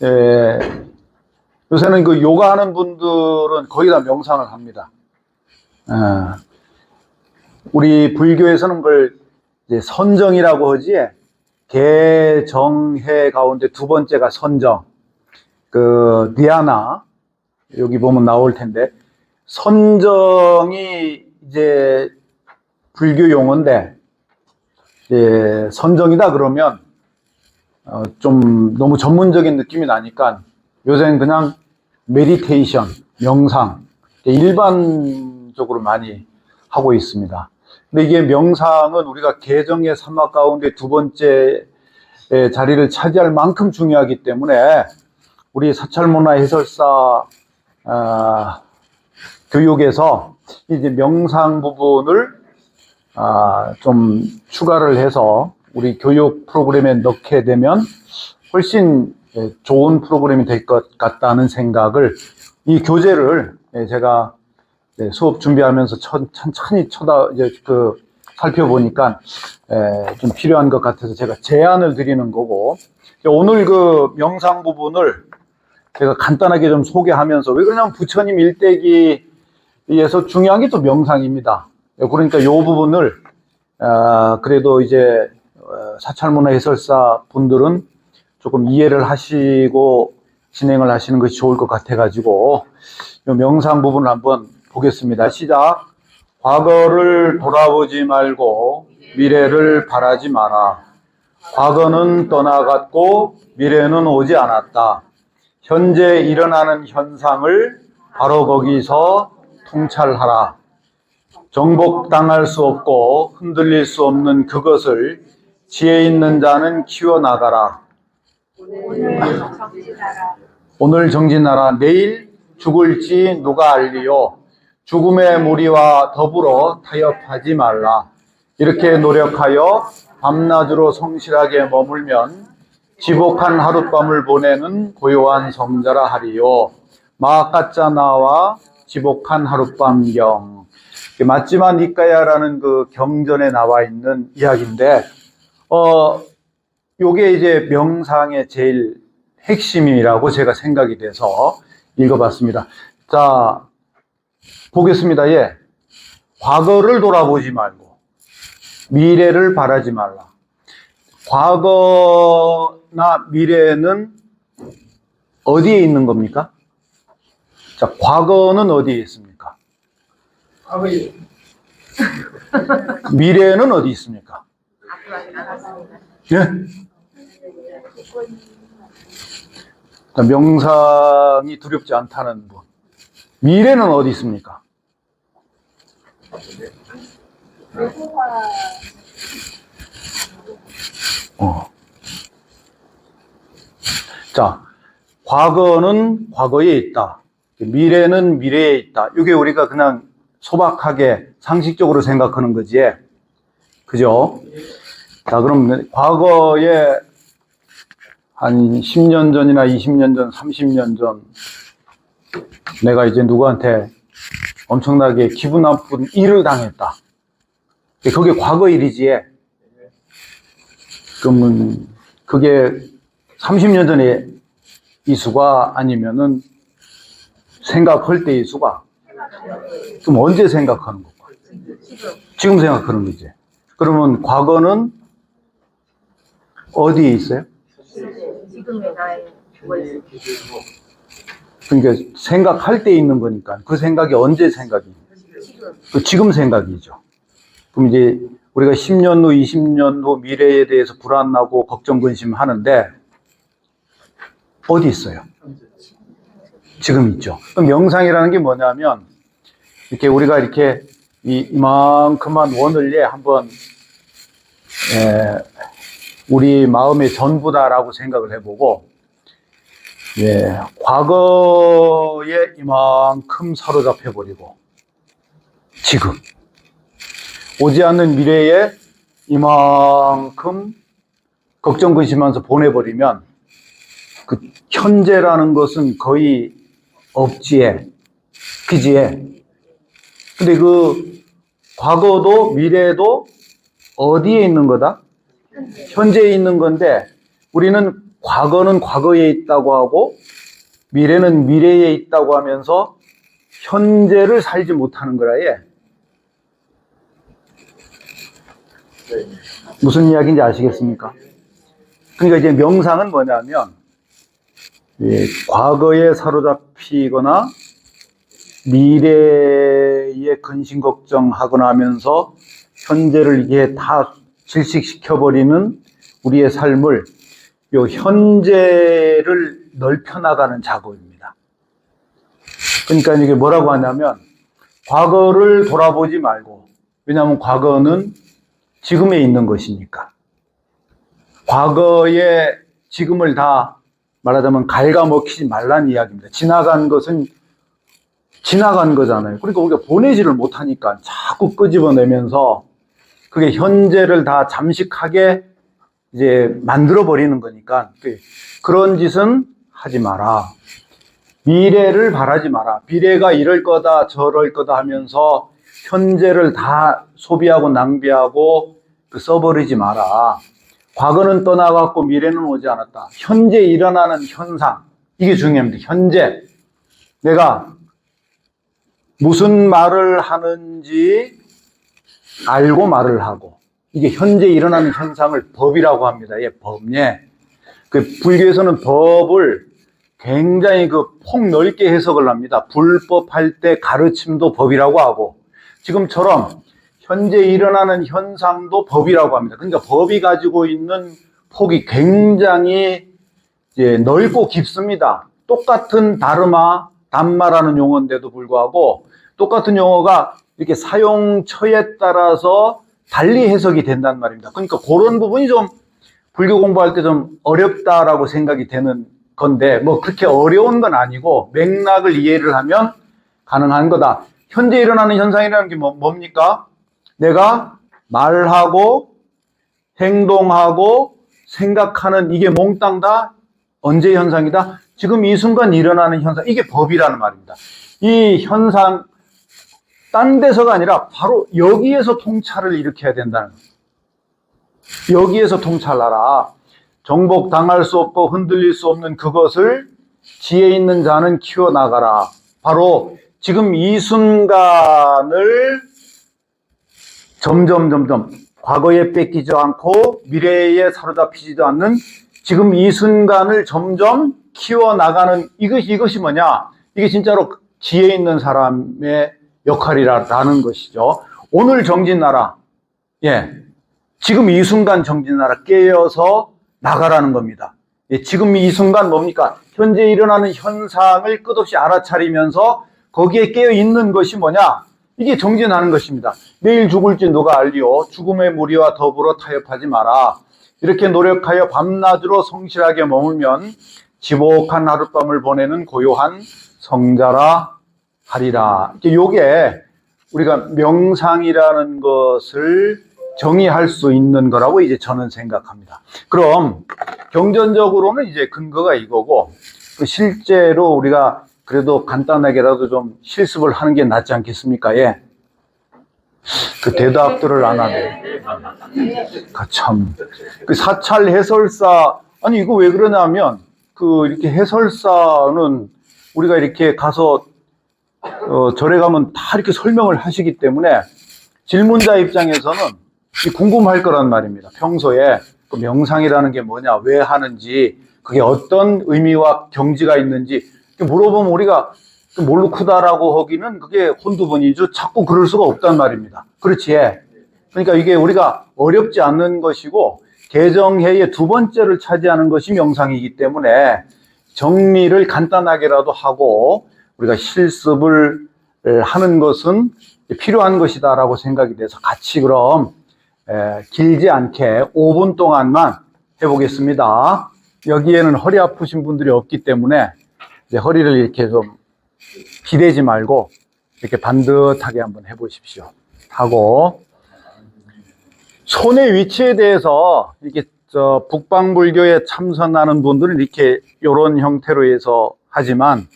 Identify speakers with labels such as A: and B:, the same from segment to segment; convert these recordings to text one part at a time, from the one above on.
A: 예, 요새는 그 요가 하는 분들은 거의 다 명상을 합니다. 우리 불교에서는 그걸 이제 선정이라고 하지, 개정해 가운데 두 번째가 선정, 그, 디아나, 여기 보면 나올 텐데, 선정이 이제 불교 용어인데, 예, 선정이다 그러면, 좀 너무 전문적인 느낌이 나니까 요새는 그냥 메디테이션, 명상, 일반적으로 많이 하고 있습니다. 근데 이게 명상은 우리가 개정의 삼막 가운데 두 번째 자리를 차지할 만큼 중요하기 때문에 우리 사찰문화 해설사 교육에서 이제 명상 부분을 좀 추가를 해서 우리 교육 프로그램에 넣게 되면 훨씬 좋은 프로그램이 될 것 같다는 생각을, 이 교재를 제가 수업 준비하면서 천천히 살펴보니까 좀 필요한 것 같아서 제가 제안을 드리는 거고, 오늘 그 명상 부분을 제가 간단하게 좀 소개하면서, 왜 그러냐면 부처님 일대기에서 중요한 게 또 명상입니다. 그러니까 이 부분을 그래도 이제 사찰문화 해설사 분들은 조금 이해를 하시고 진행을 하시는 것이 좋을 것 같아가지고 이 명상 부분을 한번 보겠습니다. 시작. 과거를 돌아보지 말고 미래를 바라지 마라. 과거는 떠나갔고 미래는 오지 않았다. 현재 일어나는 현상을 바로 거기서 통찰하라. 정복당할 수 없고 흔들릴 수 없는 그것을 지혜 있는 자는 키워나가라. 오늘 정진하라. 내일 죽을지 누가 알리요. 죽음의 무리와 더불어 타협하지 말라. 이렇게 노력하여 밤낮으로 성실하게 머물면 지복한 하룻밤을 보내는 고요한 성자라 하리요. 마가짜 나와 지복한 하룻밤경. 맞지마 니까야라는 그 경전에 나와 있는 이야기인데, 요게 이제 명상의 제일 핵심이라고 제가 생각이 돼서 읽어봤습니다. 자, 보겠습니다. 예. 과거를 돌아보지 말고 미래를 바라지 말라. 과거나 미래는 어디에 있는 겁니까? 자, 과거는 어디에 있습니까? 미래는 어디 있습니까? 예? 자, 명상이 두렵지 않다는 분. 미래는 어디 있습니까? 자, 과거는 과거에 있다. 미래는 미래에 있다. 이게 우리가 그냥 소박하게 상식적으로 생각하는 거지. 그죠? 자, 그럼 과거에 한 10년 전이나 20년 전, 30년 전 내가 이제 누구한테 엄청나게 기분 나쁜 일을 당했다. 그게 과거 일이지. 그러면 그게 30년 전에 이수가 아니면은 생각할 때 이수가? 그럼 언제 생각하는 거고? 지금 생각하는 거지. 그러면 과거는 어디에 있어요?
B: 지금의 나의
A: 그러니까 생각할 때 있는 거니까 그 생각이 언제 생각이? 지금 생각이죠. 그럼 이제 우리가 10년 후, 20년 후 미래에 대해서 불안하고 걱정, 근심하는데 어디 있어요? 지금 있죠. 그럼 명상이라는 게 뭐냐면 이렇게 우리가 이렇게 이만큼만 원을 한번 우리 마음의 전부다라고 생각을 해보고, 과거에 이만큼 사로잡혀버리고 지금 오지 않는 미래에 이만큼 걱정 근심하면서 보내버리면 그 현재라는 것은 거의 없지에, 그지에. 근데 그 과거도 미래도 어디에 있는 거다? 현재에 있는 건데 우리는 과거는 과거에 있다고 하고 미래는 미래에 있다고 하면서 현재를 살지 못하는 거라 얘. 무슨 이야기인지 아시겠습니까? 그러니까 이제 명상은 뭐냐면 과거에 사로잡히거나 미래에 근심 걱정하거나 하면서 현재를 이게 다 질식시켜버리는 우리의 삶을 요 현재를 넓혀나가는 작업입니다. 그러니까 이게 뭐라고 하냐면 과거를 돌아보지 말고, 왜냐하면 과거는 지금에 있는 것이니까. 과거의 지금을 다 말하자면 갉아먹히지 말라는 이야기입니다. 지나간 것은 지나간 거잖아요. 그러니까 우리가 보내지를 못하니까 자꾸 끄집어내면서 그게 현재를 다 잠식하게 이제 만들어버리는 거니까 그런 짓은 하지 마라. 미래를 바라지 마라. 미래가 이럴 거다 저럴 거다 하면서 현재를 다 소비하고 낭비하고 써버리지 마라. 과거는 떠나갔고 미래는 오지 않았다. 현재 일어나는 현상, 이게 중요합니다. 현재 내가 무슨 말을 하는지 알고 말을 하고, 이게 현재 일어나는 현상을 법이라고 합니다. 예, 법. 예. 그 불교에서는 법을 굉장히 폭넓게 해석을 합니다. 불법할 때 가르침도 법이라고 하고, 지금처럼 현재 일어나는 현상도 법이라고 합니다. 그러니까 법이 가지고 있는 폭이 굉장히 이제 넓고 깊습니다. 똑같은 다르마, 담마라는 용어인데도 불구하고 똑같은 용어가 이렇게 사용처에 따라서 달리 해석이 된단 말입니다. 그러니까 그런 부분이 좀 불교 공부할 때 좀 어렵다라고 생각이 되는 건데, 뭐 그렇게 어려운 건 아니고 맥락을 이해를 하면 가능한 거다. 현재 일어나는 현상이라는 게 뭡니까? 내가 말하고 행동하고 생각하는 이게 몽땅 다 언제 현상이다? 지금 이 순간 일어나는 현상, 이게 법이라는 말입니다. 이 현상 딴 데서가 아니라 바로 여기에서 통찰을 일으켜야 된다는 거예요. 여기에서 통찰하라. 정복당할 수 없고 흔들릴 수 없는 그것을 지혜 있는 자는 키워나가라. 바로 지금 이 순간을 점점 과거에 뺏기지 않고 미래에 사로잡히지도 않는 지금 이 순간을 점점 키워나가는 이것이 뭐냐? 이게 진짜로 지혜 있는 사람의 역할이라는 것이죠. 오늘 정진나라. 예. 지금 이 순간 정진나라. 깨어서 나가라는 겁니다. 예. 지금 이 순간 뭡니까? 현재 일어나는 현상을 끝없이 알아차리면서 거기에 깨어 있는 것이 뭐냐? 이게 정진하는 것입니다. 내일 죽을지 누가 알리오. 죽음의 무리와 더불어 타협하지 마라. 이렇게 노력하여 밤낮으로 성실하게 머물면 지복한 하룻밤을 보내는 고요한 성자라 하리라. 요게 우리가 명상이라는 것을 정의할 수 있는 거라고 이제 저는 생각합니다. 그럼 경전적으로는 이제 근거가 이거고, 실제로 우리가 그래도 간단하게라도 좀 실습을 하는 게 낫지 않겠습니까? 예. 그 대답들을 안 하네. 참. 그 사찰 해설사, 아니, 이거 왜 그러냐면, 이렇게 해설사는 우리가 이렇게 가서, 절에 가면 다 이렇게 설명을 하시기 때문에 질문자 입장에서는 궁금할 거란 말입니다. 평소에 그 명상이라는 게 뭐냐, 왜 하는지, 그게 어떤 의미와 경지가 있는지 물어보면 우리가 뭘로 크다라고 하기는 그게 혼두번이죠. 자꾸 그럴 수가 없단 말입니다. 그렇지. 그러니까 이게 우리가 어렵지 않는 것이고 개정회의 두 번째를 차지하는 것이 명상이기 때문에 정리를 간단하게라도 하고 우리가 실습을 하는 것은 필요한 것이다라고 생각이 돼서 같이 그럼 길지 않게 5분 동안만 해보겠습니다. 여기에는 허리 아프신 분들이 없기 때문에 이제 허리를 이렇게 좀 기대지 말고 이렇게 반듯하게 한번 해보십시오. 하고 손의 위치에 대해서 이렇게 북방불교에 참선하는 분들은 이렇게 이런 형태로 해서 하지만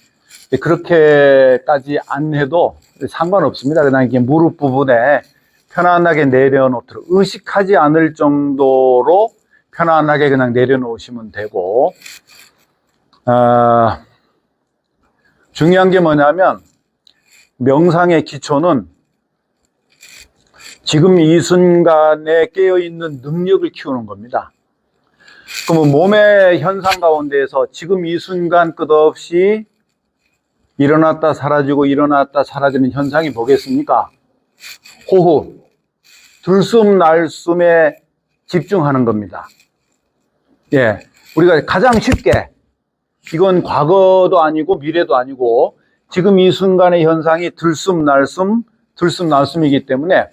A: 그렇게까지 안 해도 상관없습니다. 그냥 이게 무릎 부분에 편안하게 내려놓도록 의식하지 않을 정도로 편안하게 그냥 내려놓으시면 되고, 중요한 게 뭐냐면 명상의 기초는 지금 이 순간에 깨어있는 능력을 키우는 겁니다. 그러면 몸의 현상 가운데에서 지금 이 순간 끝없이 일어났다 사라지고 일어났다 사라지는 현상이 뭐겠습니까? 호흡, 들숨 날숨에 집중하는 겁니다. 예, 우리가 가장 쉽게, 이건 과거도 아니고 미래도 아니고 지금 이 순간의 현상이 들숨 날숨이기 때문에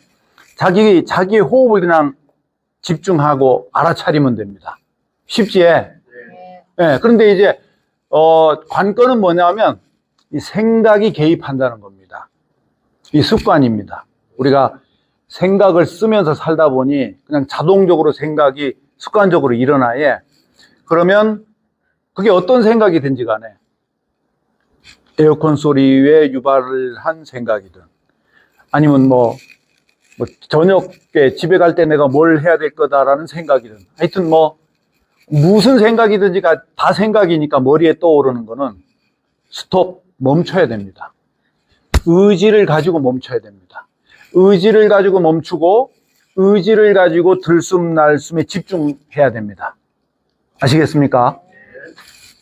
A: 자기 호흡을 그냥 집중하고 알아차리면 됩니다. 쉽지? 예. 그런데 이제 관건은 뭐냐면 이 생각이 개입한다는 겁니다. 이 습관입니다. 우리가 생각을 쓰면서 살다 보니 그냥 자동적으로 생각이 습관적으로 일어나요. 그러면 그게 어떤 생각이든지 간에 에어컨 소리에 유발을 한 생각이든 아니면 뭐 저녁에 집에 갈 때 내가 뭘 해야 될 거다라는 생각이든 하여튼 무슨 생각이든지가 다 생각이니까 머리에 떠오르는 거는 스톱, 멈춰야 됩니다. 의지를 가지고 멈춰야 됩니다. 의지를 가지고 멈추고 의지를 가지고 들숨 날숨에 집중해야 됩니다. 아시겠습니까?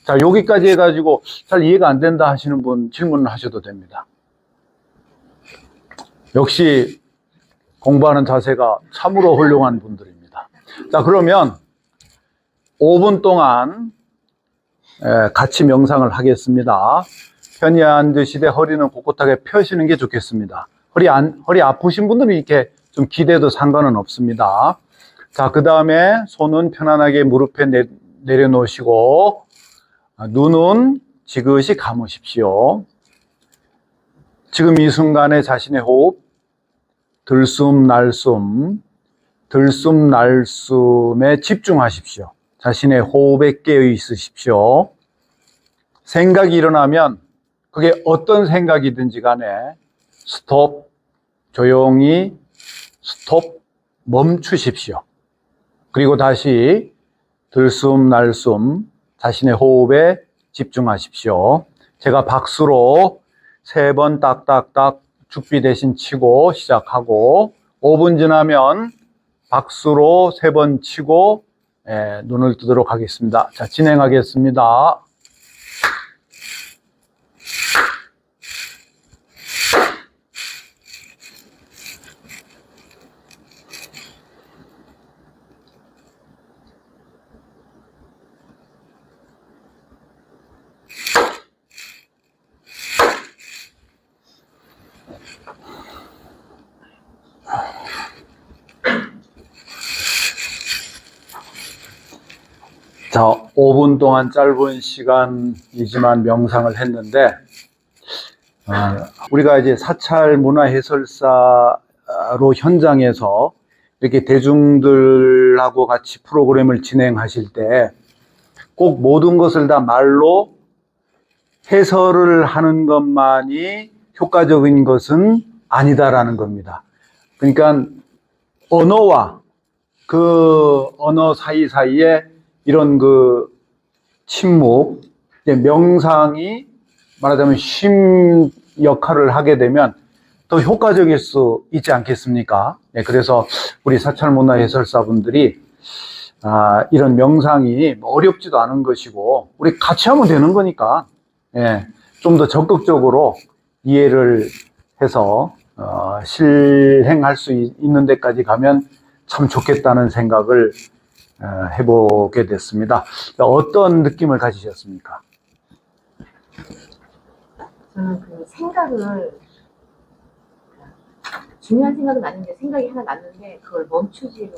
A: 자, 여기까지 해가지고 잘 이해가 안 된다 하시는 분 질문을 하셔도 됩니다. 역시 공부하는 자세가 참으로 훌륭한 분들입니다. 자, 그러면 5분 동안 같이 명상을 하겠습니다. 편히 앉으시되 허리는 꼿꼿하게 펴시는 게 좋겠습니다. 허리 아프신 분들은 이렇게 좀 기대도 상관은 없습니다. 자, 그 다음에 손은 편안하게 무릎에 내려놓으시고 눈은 지그시 감으십시오. 지금 이 순간에 자신의 호흡, 들숨 날숨에 집중하십시오. 자신의 호흡에 깨어 있으십시오. 생각이 일어나면 그게 어떤 생각이든지 간에 스톱, 조용히 스톱, 멈추십시오. 그리고 다시 들숨 날숨 자신의 호흡에 집중하십시오. 제가 박수로 3번 딱딱딱 죽비 대신 치고 시작하고 5분 지나면 박수로 3번 치고 눈을 뜨도록 하겠습니다. 자, 진행하겠습니다. 자, 5분 동안 짧은 시간이지만 명상을 했는데, 우리가 이제 사찰 문화해설사로 현장에서 이렇게 대중들하고 같이 프로그램을 진행하실 때 꼭 모든 것을 다 말로 해설을 하는 것만이 효과적인 것은 아니다라는 겁니다. 그러니까 언어와 그 언어 사이사이에 이런 그 침묵, 명상이 말하자면 쉼 역할을 하게 되면 더 효과적일 수 있지 않겠습니까? 그래서 우리 사찰문화 해설사분들이 이런 명상이 어렵지도 않은 것이고 우리 같이 하면 되는 거니까 좀 더 적극적으로 이해를 해서 실행할 수 있는 데까지 가면 참 좋겠다는 생각을 해보게 됐습니다. 어떤 느낌을 가지셨습니까?
B: 저는 그 생각을 중요한 생각은 아닌데 생각이 하나 났는데 그걸 멈추지를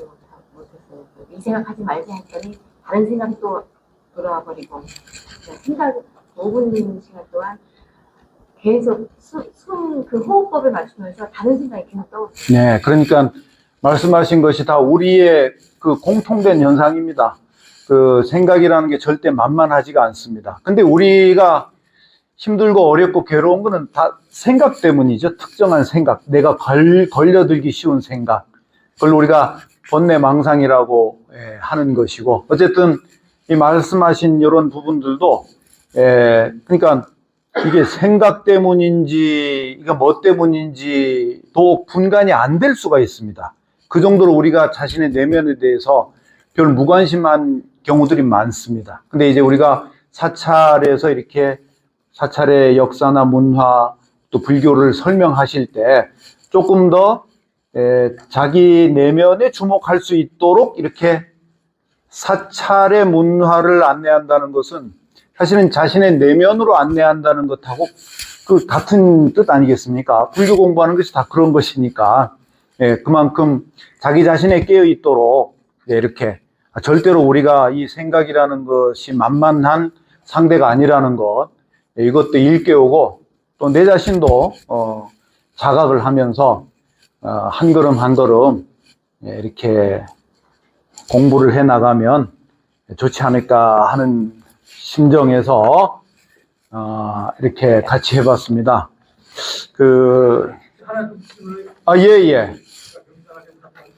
B: 못했어요. 이 생각하지 말자 했더니 다른 생각이 또 돌아와 버리고 생각 5분 시간 동안 계속 그 호흡법을 맞추면서 다른 생각이 계속 떠오르요.
A: 네, 그러니까 말씀하신 것이 다 우리의 그 공통된 현상입니다. 그 생각이라는 게 절대 만만하지가 않습니다. 근데 우리가 힘들고 어렵고 괴로운 거는 다 생각 때문이죠. 특정한 생각, 내가 걸려들기 쉬운 생각. 그걸 우리가 번뇌망상이라고 하는 것이고, 어쨌든 이 말씀하신 이런 부분들도 그러니까 이게 생각 때문인지 이게 뭐 때문인지도 분간이 안 될 수가 있습니다. 그 정도로 우리가 자신의 내면에 대해서 별 무관심한 경우들이 많습니다. 근데 이제 우리가 사찰에서 이렇게 사찰의 역사나 문화 또 불교를 설명하실 때 조금 더 자기 내면에 주목할 수 있도록 이렇게 사찰의 문화를 안내한다는 것은 사실은 자신의 내면으로 안내한다는 것하고 그 같은 뜻 아니겠습니까? 불교 공부하는 것이 다 그런 것이니까 그만큼 자기 자신에 깨어 있도록 이렇게 절대로 우리가 이 생각이라는 것이 만만한 상대가 아니라는 것, 이것도 일깨우고 또 내 자신도 자각을 하면서 한 걸음 한 걸음 이렇게 공부를 해 나가면 좋지 않을까 하는 심정에서 이렇게 같이 해봤습니다. 예, 예.